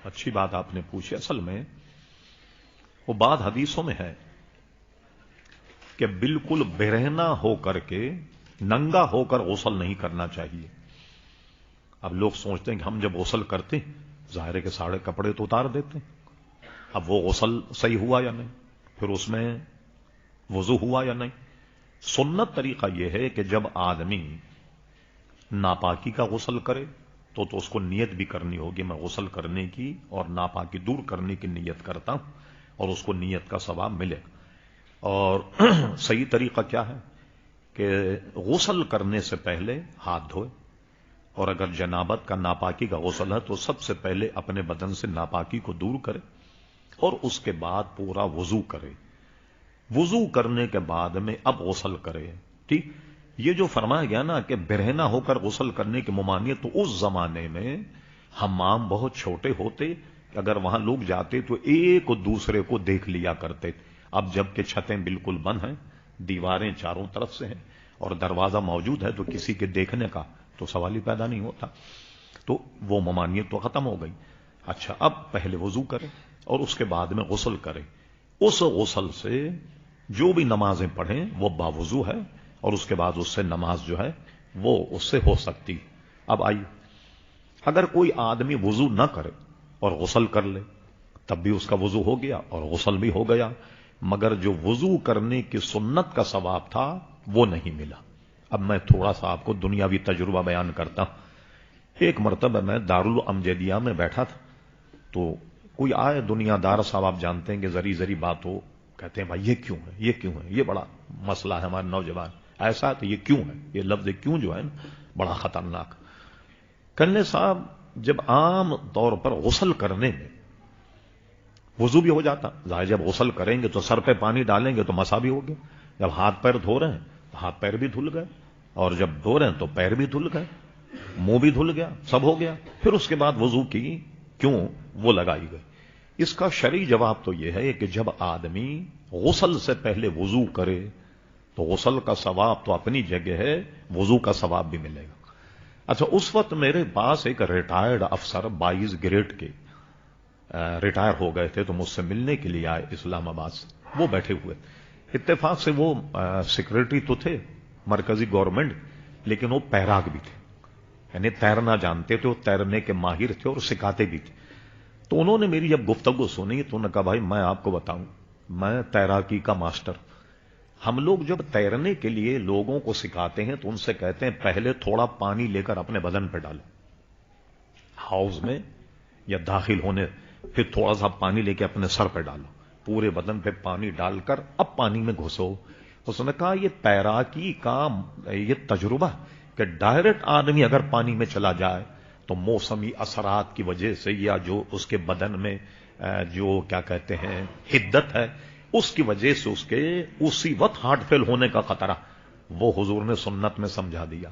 اچھی بات آپ نے پوچھی. اصل میں وہ بات حدیثوں میں ہے کہ بالکل برہنہ ہو کر کے ننگا ہو کر غسل نہیں کرنا چاہیے. اب لوگ سوچتے ہیں کہ ہم جب غسل کرتے ظاہر ہے کہ سارے کپڑے تو اتار دیتے ہیں. اب وہ غسل صحیح ہوا یا نہیں, پھر اس میں وضو ہوا یا نہیں. سنت طریقہ یہ ہے کہ جب آدمی ناپاکی کا غسل کرے تو اس کو نیت بھی کرنی ہوگی, میں غسل کرنے کی اور ناپاکی دور کرنے کی نیت کرتا ہوں, اور اس کو نیت کا ثواب ملے. اور صحیح طریقہ کیا ہے کہ غسل کرنے سے پہلے ہاتھ دھوئے, اور اگر جنابت کا ناپاکی کا غسل ہے تو سب سے پہلے اپنے بدن سے ناپاکی کو دور کرے, اور اس کے بعد پورا وضو کرے. وضو کرنے کے بعد میں اب غسل کرے. ٹھیک, یہ جو فرمایا گیا نا کہ برہنہ ہو کر غسل کرنے کی ممانعت, تو اس زمانے میں حمام بہت چھوٹے ہوتے, اگر وہاں لوگ جاتے تو ایک دوسرے کو دیکھ لیا کرتے. اب جب کہ چھتیں بالکل بند ہیں, دیواریں چاروں طرف سے ہیں, اور دروازہ موجود ہے, تو کسی کے دیکھنے کا تو سوال ہی پیدا نہیں ہوتا. تو وہ ممانعت تو ختم ہو گئی. اچھا, اب پہلے وضو کرے اور اس کے بعد میں غسل کرے. اس غسل سے جو بھی نمازیں پڑھیں وہ باوضو ہے, اور اس کے بعد اس سے نماز جو ہے وہ اس سے ہو سکتی. اب آئیے, اگر کوئی آدمی وضو نہ کرے اور غسل کر لے تب بھی اس کا وضو ہو گیا اور غسل بھی ہو گیا, مگر جو وضو کرنے کی سنت کا ثواب تھا وہ نہیں ملا. اب میں تھوڑا سا آپ کو دنیاوی تجربہ بیان کرتا ہوں. ایک مرتبہ میں دارالامجدیہ میں بیٹھا تھا, تو کوئی آئے دنیا دار صاحب, آپ جانتے ہیں کہ ذری ذری بات ہو, کہتے ہیں بھائی یہ کیوں ہے, یہ کیوں ہے, یہ بڑا مسئلہ ہے ہمارے نوجوان, ایسا تو یہ کیوں ہے. یہ لفظ کیوں جو ہے بڑا خطرناک. کرنے صاحب جب عام طور پر غسل کرنے میں وضو بھی ہو جاتا, ظاہر جب غسل کریں گے تو سر پہ پانی ڈالیں گے تو مسا بھی ہو گیا, جب ہاتھ پیر دھو رہے ہیں تو ہاتھ پیر بھی دھل گئے, اور جب دھو رہے ہیں تو پیر بھی دھل گئے, منہ بھی دھل گیا, سب ہو گیا. پھر اس کے بعد وضو کی کیوں وہ لگائی گئی. اس کا شرعی جواب تو یہ ہے کہ جب آدمی غسل سے پہلے وضو کرے تو غسل کا ثواب تو اپنی جگہ ہے, وضو کا ثواب بھی ملے گا. اچھا, اس وقت میرے پاس ایک ریٹائرڈ افسر 22 گریڈ کے ریٹائر ہو گئے تھے, تو مجھ سے ملنے کے لیے آئے اسلام آباد سے. وہ بیٹھے ہوئے, اتفاق سے وہ سیکرٹری تو تھے مرکزی گورنمنٹ, لیکن وہ پیراگ بھی تھے, یعنی تیرنا جانتے تھے, وہ تیرنے کے ماہر تھے اور سکھاتے بھی تھے. تو انہوں نے میری جب گفتگو سنی تو انہوں نے کہا بھائی میں آپ کو بتاؤں, میں تیراکی کا ماسٹر. ہم لوگ جب تیرنے کے لیے لوگوں کو سکھاتے ہیں تو ان سے کہتے ہیں پہلے تھوڑا پانی لے کر اپنے بدن پہ ڈالو ہاؤس میں یا داخل ہونے, پھر تھوڑا سا پانی لے کے اپنے سر پہ ڈالو, پورے بدن پہ پانی ڈال کر اب پانی میں گھسو. اس نے کہا یہ تیراکی کا یہ تجربہ کہ ڈائریکٹ آدمی اگر پانی میں چلا جائے تو موسمی اثرات کی وجہ سے, یا جو اس کے بدن میں جو کیا کہتے ہیں حدت ہے, اس کی وجہ سے اس کے اسی وقت ہارٹ فیل ہونے کا خطرہ. وہ حضور نے سنت میں سمجھا دیا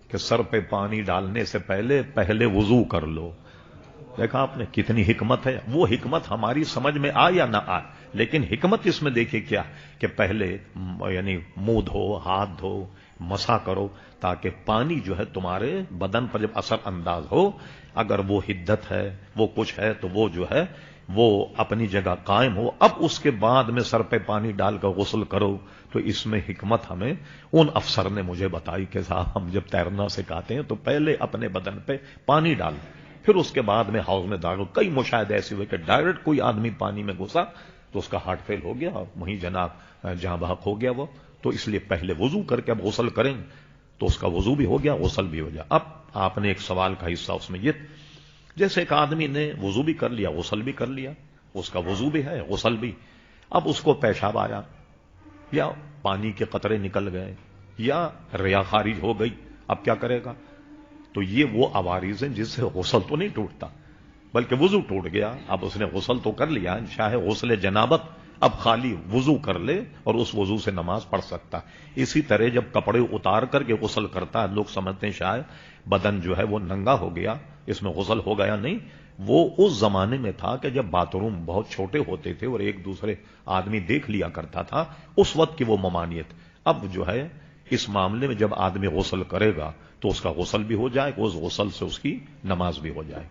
کہ سر پہ پانی ڈالنے سے پہلے وضو کر لو. دیکھا آپ نے کتنی حکمت ہے. وہ حکمت ہماری سمجھ میں آئے یا نہ آئے, لیکن حکمت اس میں دیکھیں کیا کہ پہلے یعنی منہ دھو, ہاتھ دھو, مسا کرو, تاکہ پانی جو ہے تمہارے بدن پر جب اثر انداز ہو, اگر وہ حدت ہے وہ کچھ ہے تو وہ جو ہے وہ اپنی جگہ قائم ہو. اب اس کے بعد میں سر پہ پانی ڈال کر غسل کرو. تو اس میں حکمت ہمیں ان افسر نے مجھے بتائی کہ صاحب ہم جب تیرنا سکھاتے ہیں تو پہلے اپنے بدن پہ پانی ڈال, پھر اس کے بعد میں ہاؤس میں ڈالو. کئی مشاہدے ایسے ہوئے کہ ڈائریکٹ کوئی آدمی پانی میں گھسا تو اس کا ہارٹ فیل ہو گیا, وہیں جناب جہاں بحق ہو گیا وہ. تو اس لیے پہلے وضو کر کے اب غسل کریں تو اس کا وضو بھی ہو گیا, غسل بھی ہو گیا. اب آپ نے ایک سوال کا حصہ اس میں یہ, جیسے ایک آدمی نے وضو بھی کر لیا, غسل بھی کر لیا, اس کا وضو بھی ہے غسل بھی, اب اس کو پیشاب آیا یا پانی کے قطرے نکل گئے یا ریا خارج ہو گئی, اب کیا کرے گا؟ تو یہ وہ عوارض ہیں جس سے غسل تو نہیں ٹوٹتا بلکہ وضو ٹوٹ گیا. اب اس نے غسل تو کر لیا, چاہے غسل جنابت, اب خالی وضو کر لے اور اس وضو سے نماز پڑھ سکتا. اسی طرح جب کپڑے اتار کر کے غسل کرتا ہے, لوگ سمجھتے ہیں شاید بدن جو ہے وہ ننگا ہو گیا, اس میں غسل ہو گیا. نہیں, وہ اس زمانے میں تھا کہ جب باتھ روم بہت چھوٹے ہوتے تھے اور ایک دوسرے آدمی دیکھ لیا کرتا تھا, اس وقت کی وہ ممانعت. اب جو ہے اس معاملے میں جب آدمی غسل کرے گا تو اس کا غسل بھی ہو جائے, اس غسل سے اس کی نماز بھی ہو جائے.